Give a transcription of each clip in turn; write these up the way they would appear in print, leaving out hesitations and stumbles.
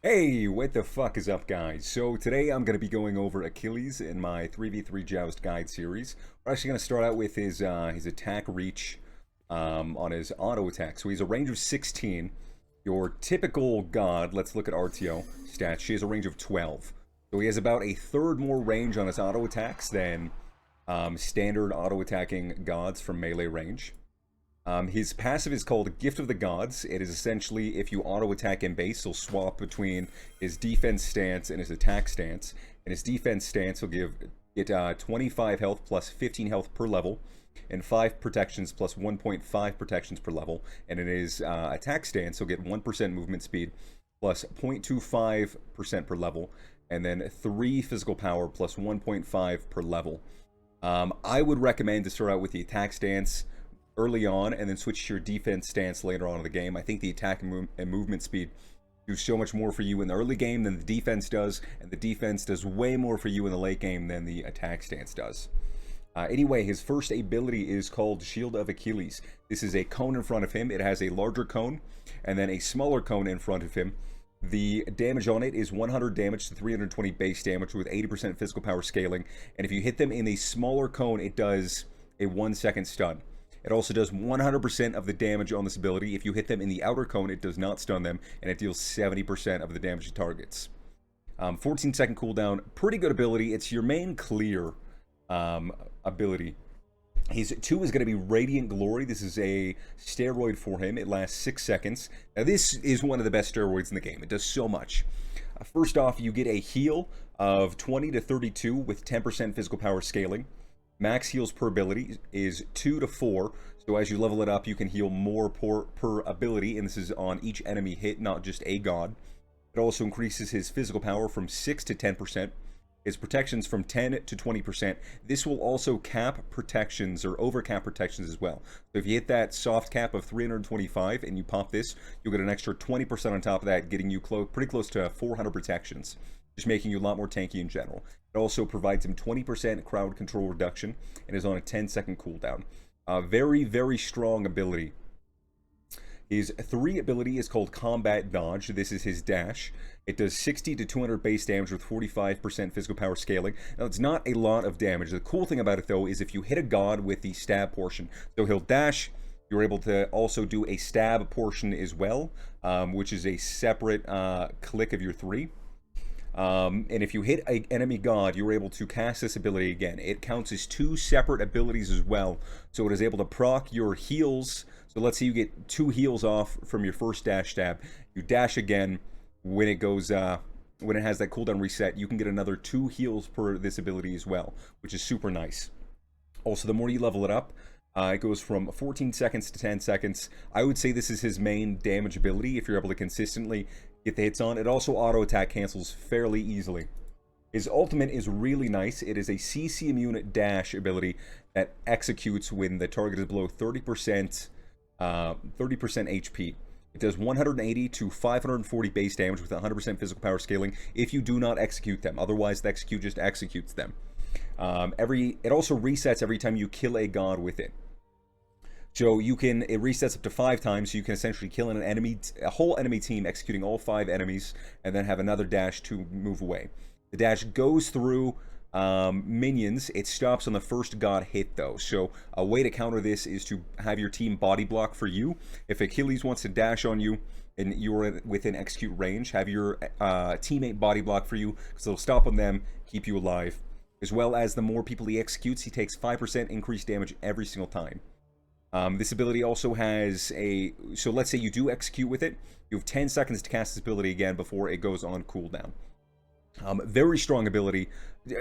Hey, what the fuck is up, guys? So today I'm going to be going over Achilles in my 3v3 Joust guide series. We're actually going to start out with his attack reach on his auto attack. So he's a range of 16. Your typical god, let's look at RTO stats, she has a range of 12. So he has about a third more range on his auto attacks than standard auto attacking gods from melee range. His passive is called Gift of the Gods. It is essentially if you auto attack in base, he'll swap between his defense stance and his attack stance. And his defense stance will give it 25 health plus 15 health per level, and 5 protections plus 1.5 protections per level. And in his attack stance, he'll get 1% movement speed plus 0.25% per level, and then 3 physical power plus 1.5 per level. I would recommend to start out with the attack stance early on and then switch to your defense stance later on in the game. I think the attack and movement speed do so much more for you in the early game than the defense does, and the defense does way more for you in the late game than the attack stance does. Anyway, his first ability is called Shield of Achilles. This is a cone in front of him. It has a larger cone and then a smaller cone in front of him. The damage on it is 100 damage to 320 base damage with 80% physical power scaling. And if you hit them in the smaller cone, it does a 1-second stun. It also does 100% of the damage on this ability. If you hit them in the outer cone, it does not stun them, and it deals 70% of the damage to targets. 14-second cooldown, pretty good ability. It's your main clear ability. His 2 is going to be Radiant Glory. This is a steroid for him. It lasts 6 seconds. Now, this is one of the best steroids in the game. It does so much. First off, you get a heal of 20 to 32 with 10% physical power scaling. Max heals per ability is 2 to 4, so as you level it up, you can heal more per ability, and this is on each enemy hit, not just a god. It also increases his physical power from 6 to 10%, his protections from 10 to 20%. This will also cap protections, or overcap protections as well. So if you hit that soft cap of 325 and you pop this, you'll get an extra 20% on top of that, getting you pretty close to 400 protections, just making you a lot more tanky in general. It also provides him 20% crowd control reduction and is on a 10-second cooldown. Very, very strong ability. His 3 ability is called Combat Dodge. This is his dash. It does 60 to 200 base damage with 45% physical power scaling. Now, it's not a lot of damage. The cool thing about it, though, is if you hit a god with the stab portion, so he'll dash, you're able to also do a stab portion as well, which is a separate click of your 3. And if you hit an enemy god, you're able to cast this ability again. It counts as 2 separate abilities as well, so it is able to proc your heals. So let's say you get 2 heals off from your first dash stab. You dash again when it goes, when it has that cooldown reset. You can get another 2 heals per this ability as well, which is super nice. Also, the more you level it up, it goes from 14 seconds to 10 seconds. I would say this is his main damage ability if you're able to consistently get the hits on. It also auto attack cancels fairly easily. His ultimate is really nice. It is a CC immune dash ability that executes when the target is below 30% HP. It does 180 to 540 base damage with 100% physical power scaling if you do not execute them. Otherwise, the execute just executes them. It also resets every time you kill a god with it. So it resets up to 5 times, so you can essentially kill a whole enemy team, executing all 5 enemies, and then have another dash to move away. The dash goes through minions. It stops on the first god hit, though. So a way to counter this is to have your team body block for you. If Achilles wants to dash on you and you're within execute range, have your teammate body block for you, because it'll stop on them, keep you alive. As well as the more people he executes, he takes 5% increased damage every single time. This ability also has so let's say you do execute with it, you have 10 seconds to cast this ability again before it goes on cooldown. Very strong ability,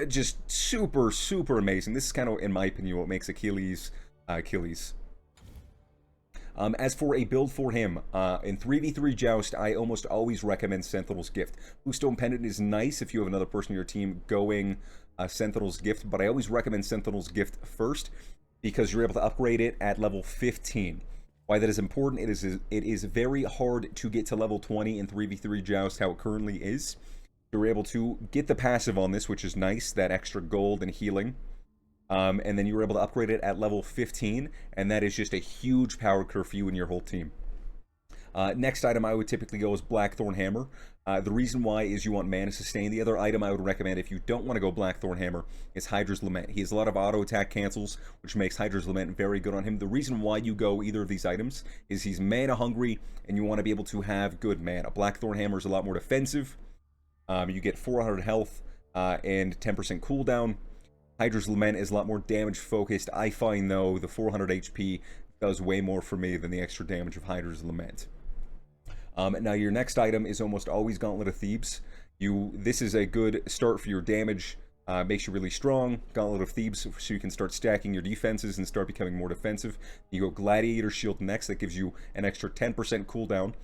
just super, super amazing. This is kind of, in my opinion, what makes Achilles, Achilles. As for a build for him, in 3v3 Joust, I almost always recommend Sentinel's Gift. Bluestone Pendant is nice if you have another person in your team going Sentinel's Gift, but I always recommend Sentinel's Gift first, because you're able to upgrade it at level 15. Why that is important, it is very hard to get to level 20 in 3v3 Joust how it currently is. You're able to get the passive on this, which is nice, that extra gold and healing. And then you were able to upgrade it at level 15, and that is just a huge power curve for you and your whole team. Next item I would typically go is Blackthorn Hammer. The reason why is you want mana sustain. The other item I would recommend if you don't want to go Blackthorn Hammer is Hydra's Lament. He has a lot of auto attack cancels, which makes Hydra's Lament very good on him. The reason why you go either of these items is he's mana hungry and you want to be able to have good mana. Blackthorn Hammer is a lot more defensive. You get 400 health and 10% cooldown. Hydra's Lament is a lot more damage focused. I find though the 400 HP does way more for me than the extra damage of Hydra's Lament. Now your next item is almost always Gauntlet of Thebes. This is a good start for your damage. Makes you really strong. Gauntlet of Thebes, so you can start stacking your defenses and start becoming more defensive. You go Gladiator Shield next. That gives you an extra 10% cooldown.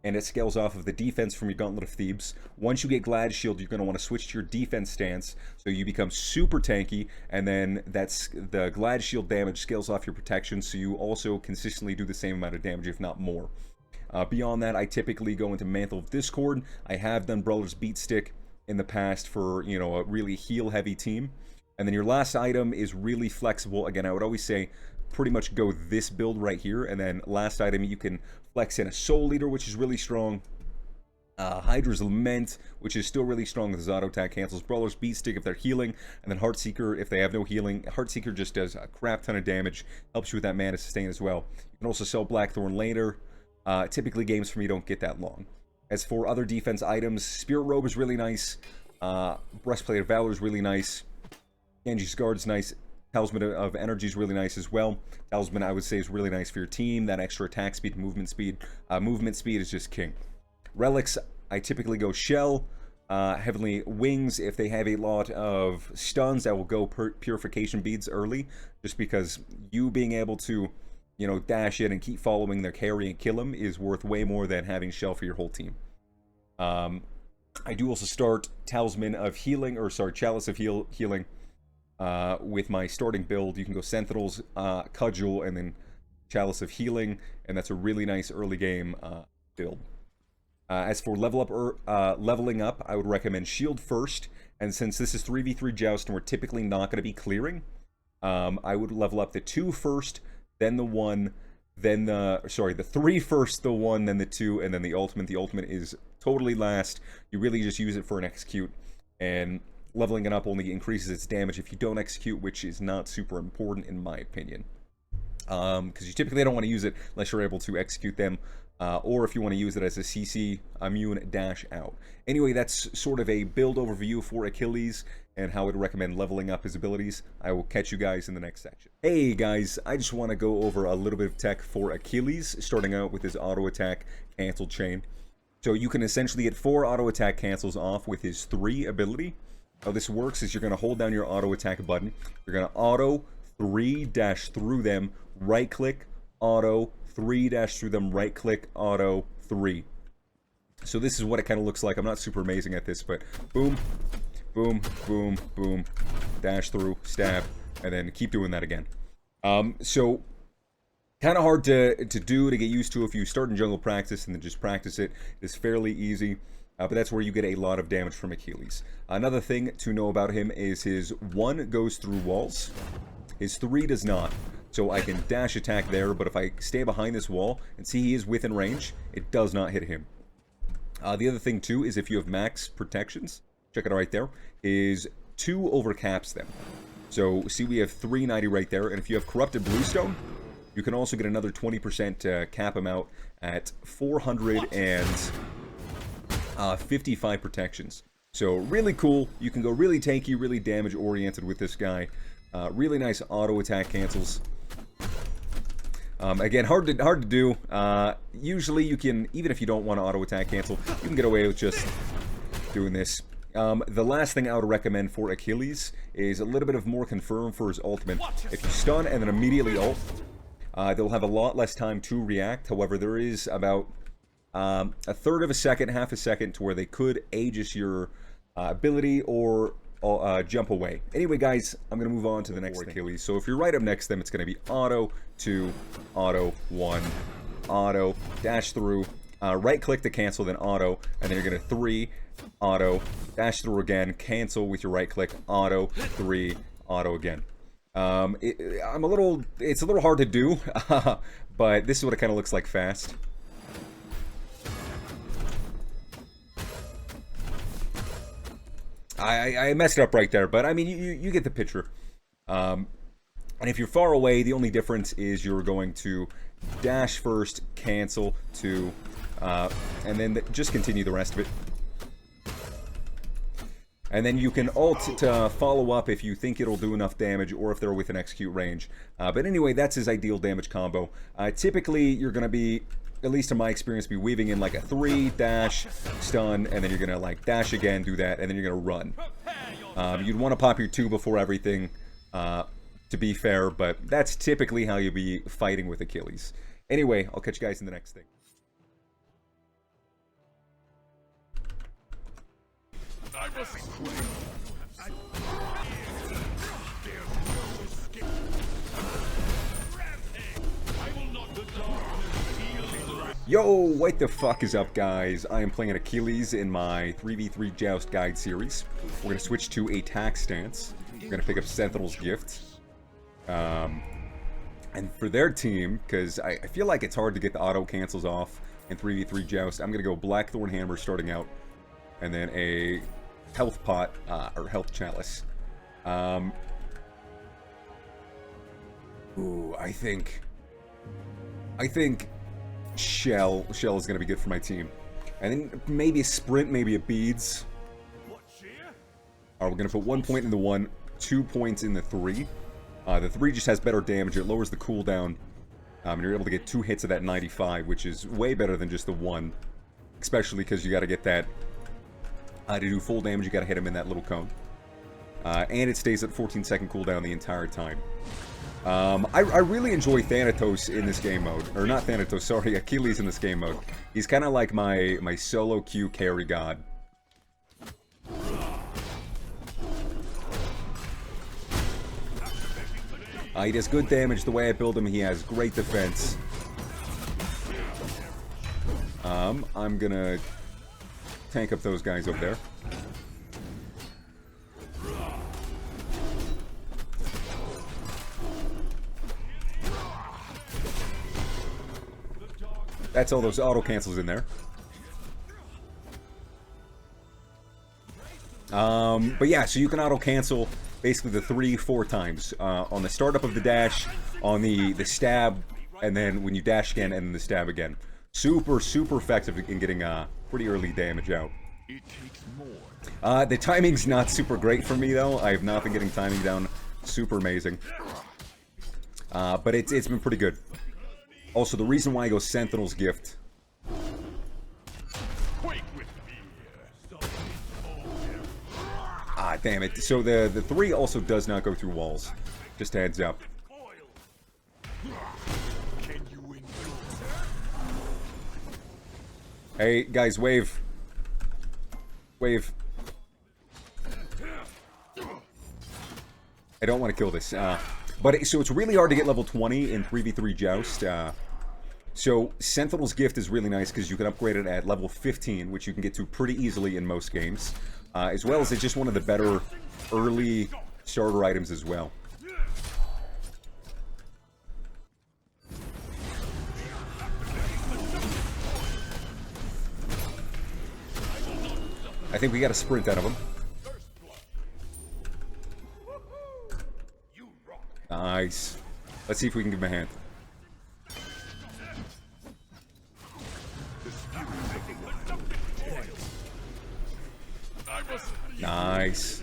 And it scales off of the defense from your Gauntlet of Thebes. Once you get Glad Shield, you're going to want to switch to your defense stance, so you become super tanky, and then the Glad Shield damage scales off your protection, so you also consistently do the same amount of damage, if not more. Beyond that, I typically go into Mantle of Discord. I have done Brawler's Beat Stick in the past for, you know, a really heal-heavy team. And then your last item is really flexible. Again, I would always say pretty much go this build right here, and then last item you can flex in a Soul Eater, which is really strong. Hydra's Lament, which is still really strong with his auto attack cancels. Brawler's Beat Stick if they're healing, and then Heartseeker if they have no healing. Heartseeker just does a crap ton of damage, helps you with that mana sustain as well. You can also sell Blackthorn later. Typically games for me don't get that long. As for other defense items, Spirit Robe is really nice. Breastplate of Valor is really nice. Genji's Guard's nice. Talisman of Energy is really nice as well. Talisman, I would say, is really nice for your team. That extra attack speed, movement speed. Movement speed is just king. Relics, I typically go Shell. Heavenly Wings, if they have a lot of stuns, I will go Purification Beads early. Just because you being able to, you know, dash in and keep following their carry and kill them is worth way more than having Shell for your whole team. I do also start Talisman of Healing, or sorry, Chalice of Healing. With my starting build, you can go Sentinels, Cudgel, and then Chalice of Healing, and that's a really nice early game build. As for leveling up, I would recommend Shield first, and since this is 3v3 Joust and we're typically not going to be clearing, I would level up the 2 first, then the 1, then the 3 first, the 1, then the 2, and then the ultimate. The ultimate is totally last. You really just use it for an execute, and leveling it up only increases its damage if you don't execute, which is not super important in my opinion. Because you typically don't want to use it unless you're able to execute them, or if you want to use it as a CC immune dash out. Anyway, that's sort of a build overview for Achilles and how I'd recommend leveling up his abilities. I will catch you guys in the next section. Hey guys, I just want to go over a little bit of tech for Achilles, starting out with his auto attack cancel chain. So you can essentially get 4 auto attack cancels off with his 3 ability. How this works is you're going to hold down your auto attack button. You're going to auto 3 dash through them, right click, auto 3 dash through them, right click, auto 3. So this is what it kind of looks like. I'm not super amazing at this, but boom, boom, boom, boom, dash through, stab, and then keep doing that again. So kind of hard to do, to get used to. If you start in jungle practice and then just practice it, it's fairly easy. But that's where you get a lot of damage from Achilles. Another thing to know about him is his 1 goes through walls. His 3 does not. So I can dash attack there, but if I stay behind this wall and see he is within range, it does not hit him. The other thing too is if you have max protections, check it out right there, is 2 overcaps them. So see, we have 390 right there, and if you have Corrupted Bluestone, you can also get another 20% cap him out at 455 protections. So really cool. You can go really tanky, really damage oriented with this guy. Really nice auto attack cancels. Again, hard to do. Usually you can, even if you don't want to auto attack cancel, you can get away with just doing this. The last thing I would recommend for Achilles is a little bit of more confirm for his ultimate. If you stun and then immediately ult, they'll have a lot less time to react. However, there is about a third of a second, half a second, to where they could aegis your ability or jump away. Anyway, guys, I'm going to move on to the next thing. Achilles. So if you're right up next to them, it's going to be auto 2, auto 1, auto, dash through, right click to cancel, then auto, and then you're going to 3, auto, dash through again, cancel with your right click, auto, 3, auto again. It's a little hard to do, but this is what it kind of looks like fast. I messed it up right there, but I mean, you get the picture. And if you're far away, the only difference is you're going to dash first, cancel, two, and then just continue the rest of it. And then you can ult to follow up if you think it'll do enough damage or if they're within execute range. But anyway, that's his ideal damage combo. Typically, you're going to be, at least in my experience, be weaving in like a 3, dash, stun, and then you're going to like dash again, do that, and then you're going to run. You'd want to pop your 2 before everything, to be fair, but that's typically how you'll be fighting with Achilles. Anyway, I'll catch you guys in the next thing. Yo, what the fuck is up, guys? I am playing Achilles in my 3v3 Joust guide series. We're going to switch to attack stance. We're going to pick up Sentinel's Gift. And for their team, because I feel like it's hard to get the auto cancels off in 3v3 Joust, I'm going to go Blackthorn Hammer starting out. And then a health pot, or health chalice. Ooh, I think Shell is going to be good for my team. And then maybe a sprint, maybe a beads. Alright, we're going to put 1 point in the 1, 2 points in the 3. The 3 just has better damage, it lowers the cooldown. And you're able to get 2 hits of that 95, which is way better than just the 1. Especially because you got to get that, to do full damage, you got to hit him in that little cone. And it stays at 14-second cooldown the entire time. I really enjoy Thanatos in this game mode. Or not Thanatos, sorry, Achilles in this game mode. He's kind of like my solo Q carry god. He does good damage the way I build him. He has great defense. I'm gonna tank up those guys over there. That's all those auto cancels in there. But yeah, so you can auto cancel basically the 3-4 times on the startup of the dash, on the stab, and then when you dash again, and then the stab again. Super effective in getting pretty early damage out. The timing's not super great for me though. I have not been getting timing down super amazing, but it's been pretty good. Also, the reason why I go Sentinel's Gift. Ah, damn it. So the 3 also does not go through walls. Just a heads up. Hey, guys, wave. Wave. I don't want to kill this. So it's really hard to get level 20 in 3v3 Joust. So Sentinel's Gift is really nice because you can upgrade it at level 15, which you can get to pretty easily in most games. As well as it's just one of the better early starter items as well. I think we got a sprint out of him. Nice. Let's see if we can give him a hand. Nice.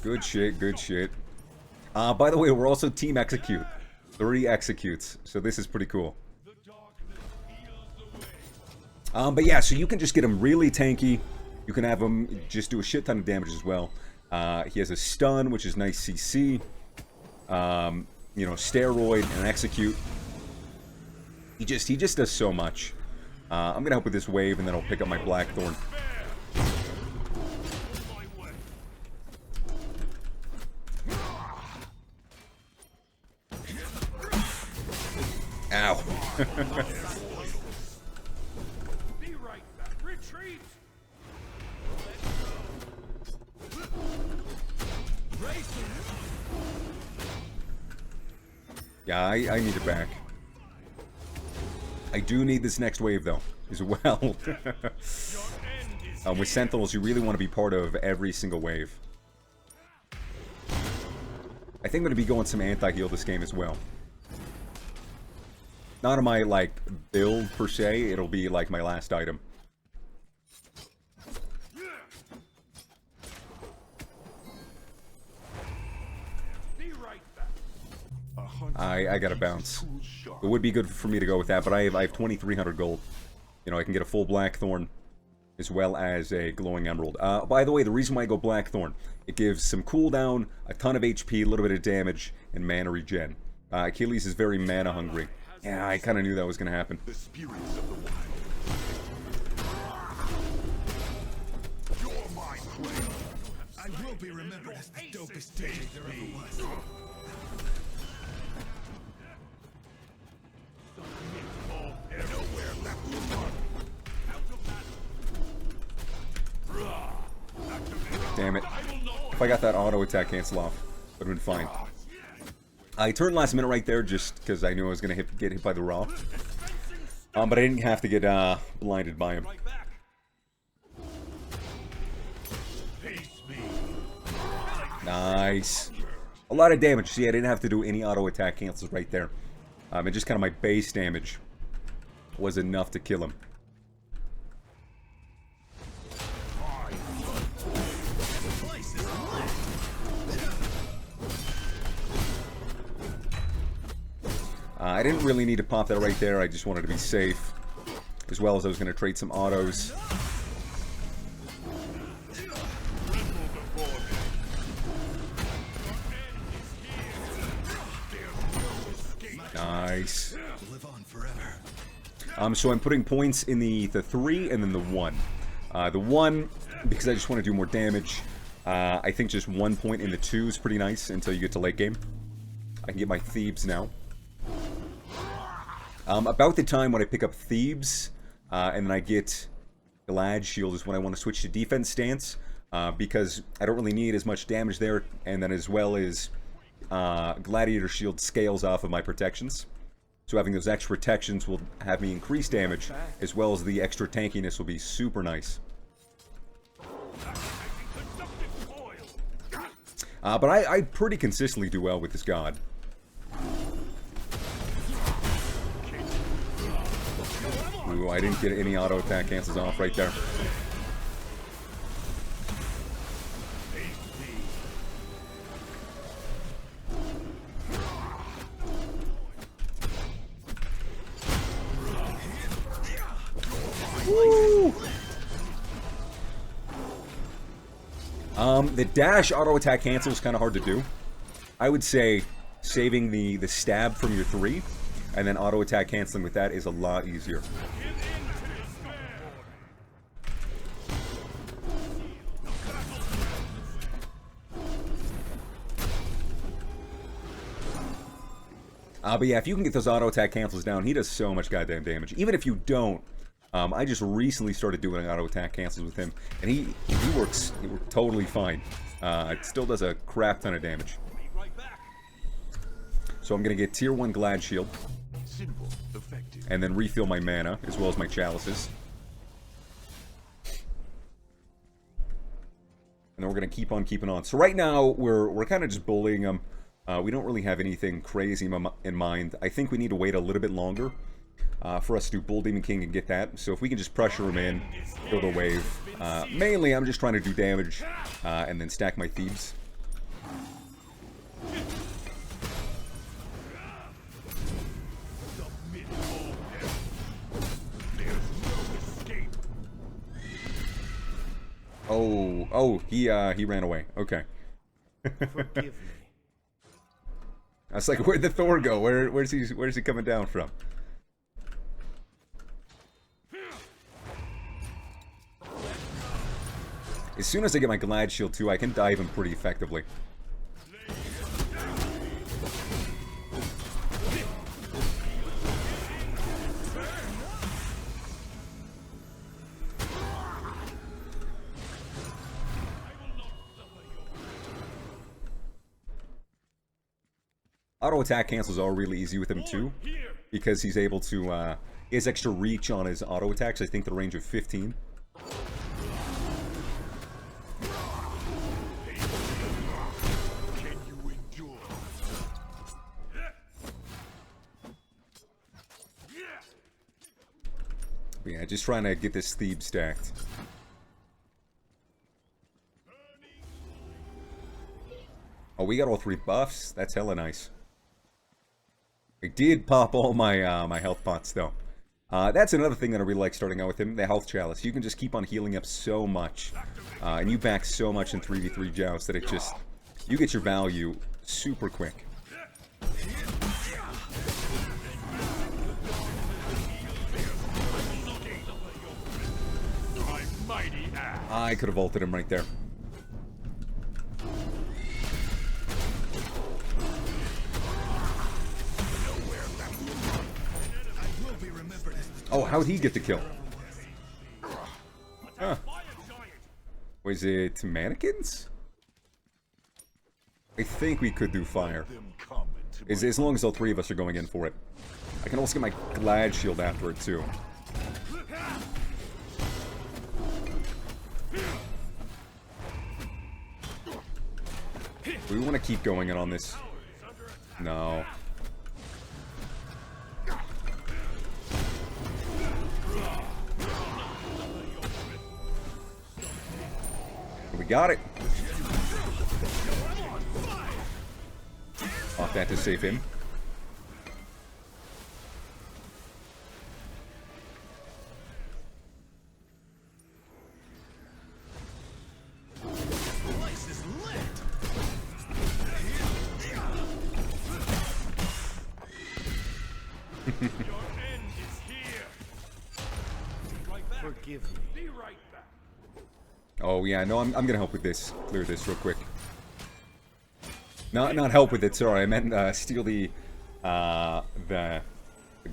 Good shit, good shit. By the way, we're also Team Execute. 3 executes, so this is pretty cool. But yeah, so you can just get him really tanky. You can have him just do a shit ton of damage as well. He has a stun, which is nice CC. You know, steroid and execute. He just does so much. I'm gonna help with this wave, and then I'll pick up my Blackthorn. Ow. Yeah, I need it back. I do need this next wave, though, as well. With Sentinels, you really want to be part of every single wave. I think I'm going to be going some anti-heal this game as well. Not on my, like, build per se, it'll be, like, my last item. I gotta bounce. It would be good for me to go with that, but I have 2,300 gold. You know, I can get a full Blackthorn, as well as a glowing emerald. By the way, the reason why I go Blackthorn, it gives some cooldown, a ton of HP, a little bit of damage, and mana regen. Achilles is very mana hungry. Yeah, I kind of knew that was going to happen. The spirits of the wild. You're my prey. I will be remembered as the dopest DJ there ever was. Nowhere left to run. Damn it. If I got that auto attack cancel off, would have been fine. I turned last minute right there just because I knew I was going to get hit by the Raw. But I didn't have to get blinded by him. Nice. A lot of damage. See, I didn't have to do any auto attack cancels right there. And just kind of my base damage was enough to kill him. I didn't really need to pop that right there. I just wanted to be safe. As well as I was going to trade some autos. Nice. So I'm putting points in the 3 and then the 1. The 1, because I just want to do more damage. I think just 1 point in the 2 is pretty nice until you get to late game. I can get my Thebes now. About the time when I pick up Thebes, and then I get Glad Shield is when I want to switch to defense stance, because I don't really need as much damage there, and then as well as Gladiator Shield scales off of my protections. So having those extra protections will have me increase damage, as well as the extra tankiness will be super nice. But I pretty consistently do well with this god. Ooh, I didn't get any auto attack cancels off right there. Woo! The dash auto attack cancel is kind of hard to do. I would say saving the stab from your 3 and then auto attack canceling with that is a lot easier. But yeah, if you can get those auto attack cancels down, he does so much goddamn damage. Even if you don't, I just recently started doing auto attack cancels with him, and he works totally fine. It still does a crap ton of damage. So I'm gonna get tier 1 Glad Shield, and then refill my mana as well as my chalices. And then we're gonna keep on keeping on. So right now we're kind of just bullying him. We don't really have anything crazy in mind. I think we need to wait a little bit longer for us to do Bull Demon King and get that. So if we can just pressure him in, kill the wave. Mainly, I'm just trying to do damage and then stack my Thebes. Oh, he ran away. Okay. Forgive me. I was like, where'd the Thor go? Where's he coming down from? As soon as I get my Glad Shield too, I can dive him pretty effectively. Auto attack cancels are really easy with him too, because he's able to, he has extra reach on his auto attacks. I think the range of 15. But yeah, just trying to get this Thebe stacked. Oh, we got all 3 buffs. That's hella nice. I did pop all my my health pots, though. That's another thing that I really like starting out with him, the health chalice. You can just keep on healing up so much. And you back so much in 3v3 Joust that it just... You get your value super quick. I could have ulted him right there. Oh, how'd he get the kill? Huh. Was it mannequins? I think we could do fire. As long as all 3 of us are going in for it. I can also get my glad shield after it, too. We want to keep going in on this. No. We got it. Off that to save him. Forgive me. Be right back. Oh yeah, no, I'm gonna help with this. Clear this real quick. Not help with it. Sorry, I meant steal the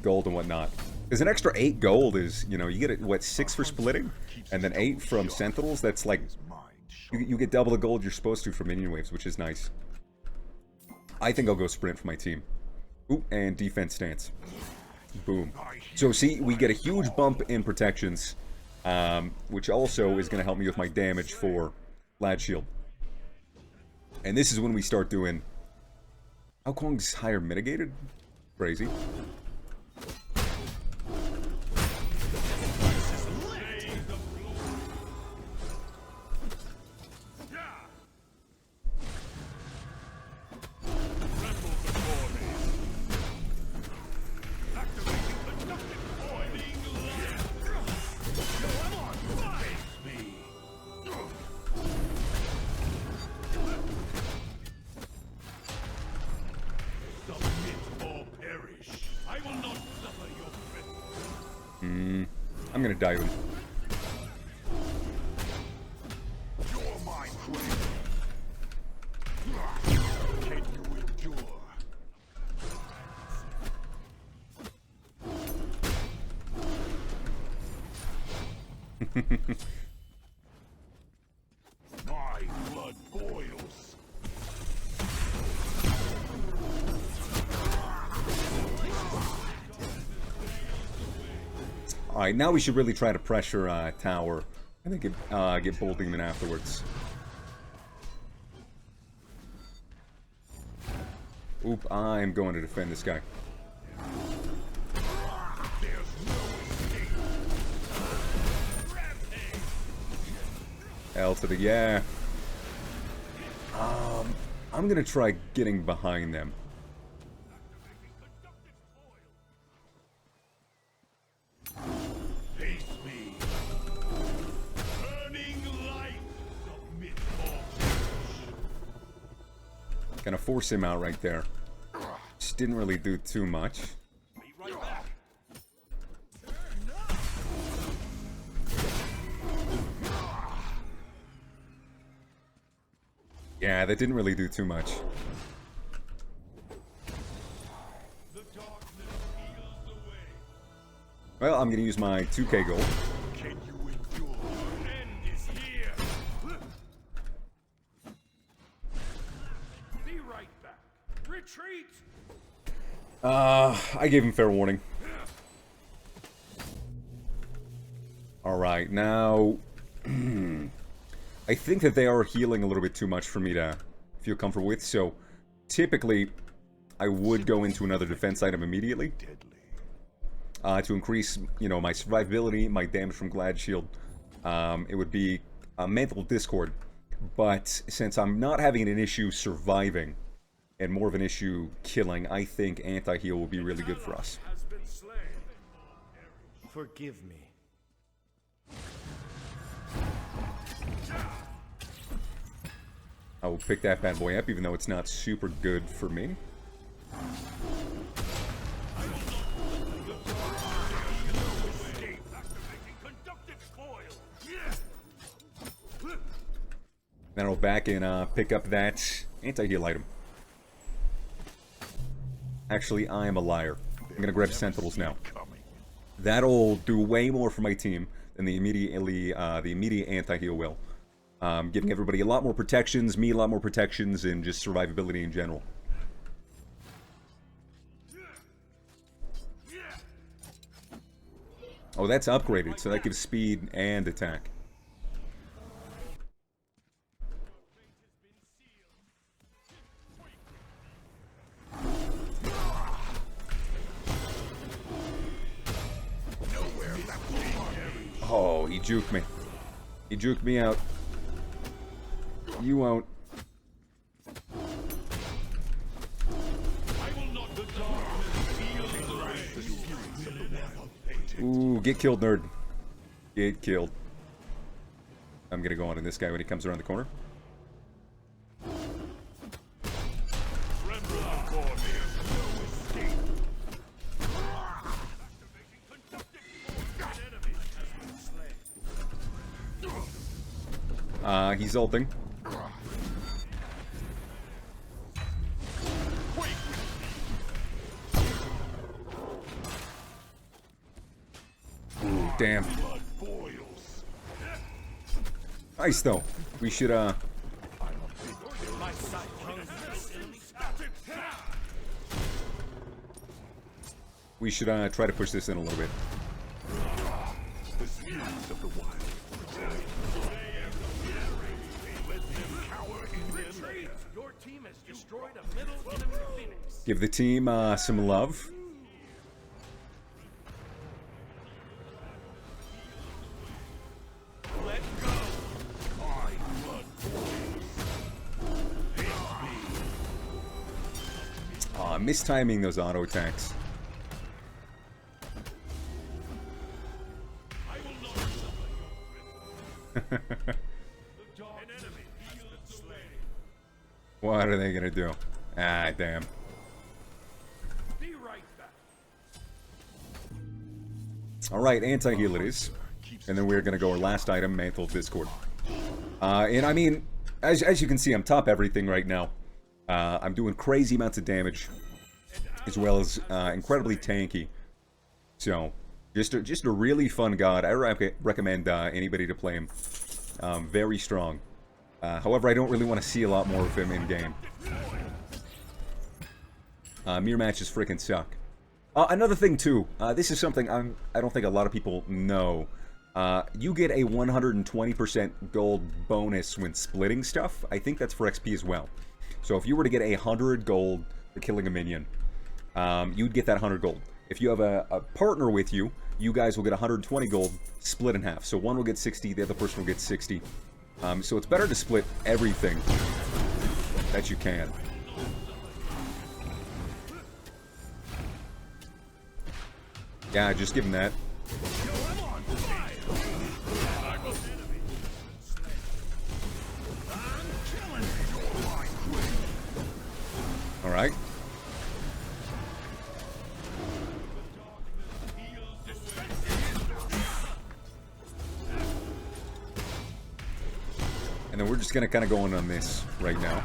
gold and whatnot. There's an extra 8 gold. Is you know you get it what 6 for splitting, and then 8 from sentinels. That's like you get double the gold you're supposed to for minion waves, which is nice. I think I'll go sprint for my team. Ooh, and defense stance. Boom. So see, we get a huge bump in protections, which also is going to help me with my damage for Glad Shield. And this is when we start doing... How Kong's higher mitigated? Crazy. I'm gonna dive him. Can you endure? My blood boils. Alright, now we should really try to pressure tower and then get Bull Demon afterwards. Oop, I'm going to defend this guy. L to the yeah. I'm gonna try getting behind them. Face me. Burning light. Submit or Gonna force him out right there. Just didn't really do too much. be right back. Yeah, that didn't really do too much. The darkness heals the way. Well, I'm gonna use my 2k gold. Can you endure? Your end is here. Be right back. Retreat. I gave him fair warning. Alright, now... I think that they are healing a little bit too much for me to feel comfortable with, so typically I would go into another defense item immediately. to increase, you know, my survivability, my damage from Glad Shield. It would be Mantle Discord. But since I'm not having an issue surviving and more of an issue killing, I think anti-heal will be really good for us. Forgive me. I will pick that bad boy up, even though it's not super good for me. Then I'll back and pick up that anti-heal item. Actually, I am a liar. I'm gonna grab Sentinels now. That'll do way more for my team than the immediate anti-heal will. Giving everybody a lot more protections, me a lot more protections, and just survivability in general. Oh, that's upgraded, so that gives speed and attack. Oh, he juked me. He juked me out. You won't. Ooh, get killed, nerd. Get killed. I'm gonna go on to this guy when he comes around the corner. He's ulting. Ooh, damn. Nice though. We should try to push this in a little bit. Give the team some love. Aw, mistiming those auto attacks. What are they gonna do? Ah, damn. Alright, anti-heal it is. And then we're gonna go our last item, Mantle Discord. And I mean, as you can see, I'm top everything right now. I'm doing crazy amounts of damage, as well as incredibly tanky. So, just a really fun god. I recommend anybody to play him. Very strong. However, I don't really want to see a lot more of him in-game. Mirror matches freaking suck. Another thing, too. This is something I don't think a lot of people know. You get a 120% gold bonus when splitting stuff. I think that's for XP as well. So if you were to get 100 gold for killing a minion, you'd get that 100 gold. If you have a partner with you, you guys will get 120 gold split in half. So one will get 60, the other person will get 60. So it's better to split everything that you can. Yeah, just give him that. Alright. And then we're just gonna kind of go in on this right now.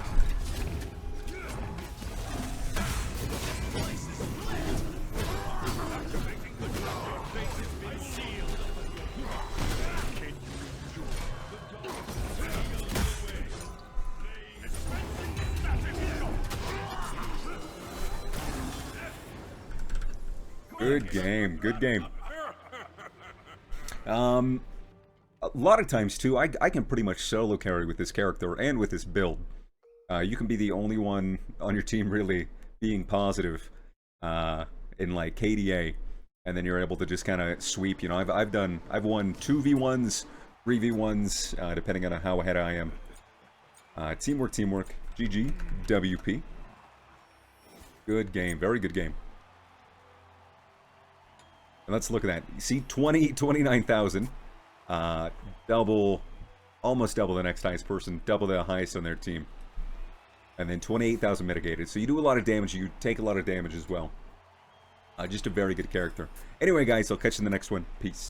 Good game, good game. A lot of times, too, I can pretty much solo carry with this character and with this build. You can be the only one on your team really being positive in, like, KDA. and then you're able to just kind of sweep. You know, I've won 2v1s, 3v1s, depending on how ahead I am. Teamwork, GG, WP. Good game, very good game. And let's look at that. You see, 29,000. Double, almost double the next highest person, double the highest on their team. And then 28,000 mitigated. So you do a lot of damage, you take a lot of damage as well. Just a very good character. Anyway, guys, I'll catch you in the next one. Peace.